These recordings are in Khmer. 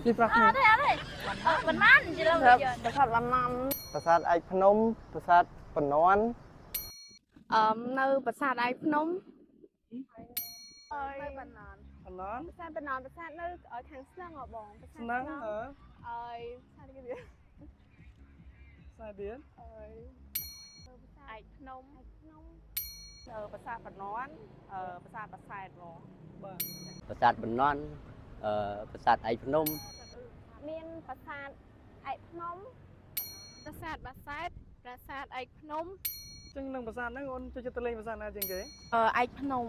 ที่ปรักนี่ Bên má chị đâu bây giờ. ប្រាសាទបាណន់ ប្រាសាទឯកភ្នំប្រាសាទបន្ទាន់ នៅប្រាសាទឯកភ្នំ Nơi Bình Nền. បន្ទាន់ ប្រាសាទបាណន់ប្រាសាទនៅខាងស្នឹងបង ស្នឹងអើ សាទគេវា ខ្សែទៀត ឯកភ្នំ Bà Sa Bình Nón. Bà Sa Bà Sài rồi. បាទ ប្រាសាទបន្នន់ប្រាសាទឯកភ្នំ មានប្រាសាទឯកភ្នំប្រាសាទបាសែតប្រាសាទឯកភ្នំ អញ្ចឹងនឹងប្រាសាទហ្នឹងអូនចូលចិត្តទៅលេងប្រាសាទណាជាងគេ ឯកភ្នំ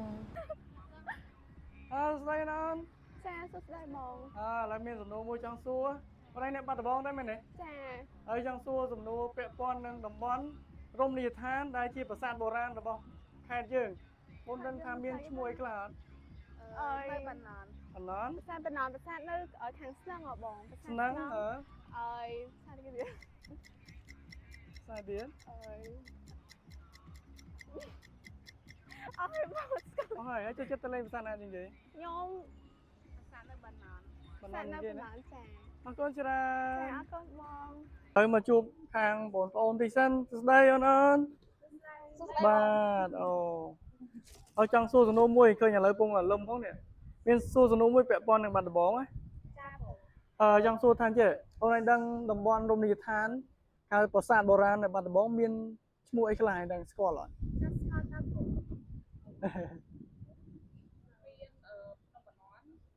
ស្ដីណាអូន ចាសួស្ដីបង ឥឡូវមានសំណួរមួយចង់សួរបងឯងអ្នកបាត់ដំបងដែរមែនទេ ចា ហើយចង់សួរសំណួរពាក់ព័ន្ធនឹងតំបន់រមណីយដ្ឋានដែលជាប្រាសាទបុរាណរបស់ខេត្តយើងបងដឹងថាមានឈ្មោះអីខ្លះអត់ Nơi Bình Nền. អណន ប្រាសាទបាណន់ប្រាសាទនៅខាងស្នឹងបងប្រាសាទ ស្នឹងអើ សាទគេវា ខ្សែទៀត អស់ហើយបងស្គាល់ អស់ហើយចូលចិត្តទៅលេងប្រាសាទណាជាងគេ ខ្ញុំ Bà Sa Nơi Bình Nền. បណ្ សា ដា ទនៅ គេ បា ណា ណន់ចា អរគុណច្រើន ចាអរគុណបង ហើយមកជួបខាងបងប្អូនទីសិនសួស្ដីអូនអូនបាទអូហើយចង់សួរសំណួរមួយឃើញឥឡូវពងលំផងនេះមានសួរសំណួរមួយពាក់ព័ន្ធនឹងបាត់ដំបងណា ចាបង ចង់សួរថាចេះអូនឯងដឹងតំបន់រមណីយដ្ឋានហៅប្រាសាទបុរាណនៅបាត់ដំបងមានឈ្មោះអីខ្លះឯងដឹងស្គាល់អត់ ចាស្គាល់ថាបង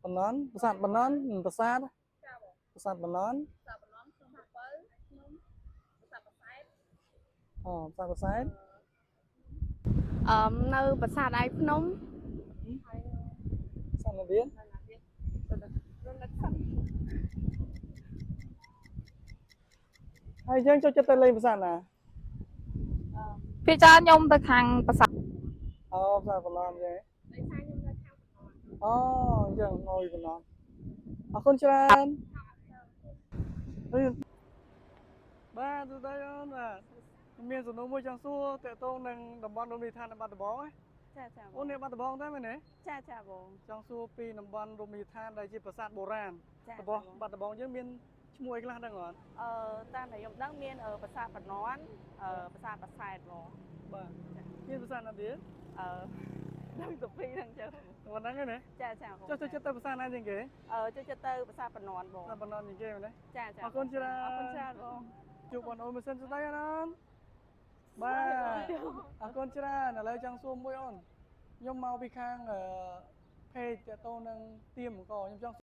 បណ្ណន់ប្រាសាទបណ្ណន់ប្រាសាទប្រាសាទបណ្ណន់ Sa Bình Nón Sông Hà Pớ. Bà Sa Bà Sài. ប្រាសាទប្រាសាទ នៅប្រាសាទឯកភ្នំ សានទៀតហើយយើងចូលចិត្តទៅលេងប្រាសាទណា Phía cha nhung tới hàng bà Sa. ប្រាសាទបណ្ណន់ចឹង ដោយសារខ្ញុំនៅខាង អញ្ចឹងអើយបណ្ណន់អរគុណច្រើនបាទសួស្ដីអូនបាទមានសំណួរមួយចង់សួរតើតងនឹងតំបន់រមណីយដ្ឋាននៅបាត់ដំបងណា ចាចាប អូនអ្នកបាត់ដំបងដែរមែនទេ ចាចាបង ចង់សួរពីតំបន់រមណីយដ្ឋានដែលជាប្រាសាទបុរាណ ចា របស់បាត់ដំបងយើងមានឈ្មោះអីខ្លះដឹងអត់ តាមដែលខ្ញុំដឹងមានប្រាសាទបណ្ណន់ប្រាសាទបាសែតហ្មង បាទមានប្រាសាទណាទៀត ដឹងទៅពីរហ្នឹងចឹង មិនដឹងទេណា ចាចាបង ចុះចូលចិត្តទៅប្រាសាទណាជាងគេ ចូលចិត្តទៅប្រាសាទបណ្ណន់បង ប្រាសាទបណ្ណន់ជាងគេមែនទេ ចាចា អរគុណច្រើន អរគុណច្រើនបង ជួបបងអូនមួយសិនស្ដីអូនបាទអរគុណច្រើនឥឡូវចង់សួរមួយអូនខ្ញុំមកពីខាងភេទតទៅនឹងទៀមអង្គខ្ញុំចង់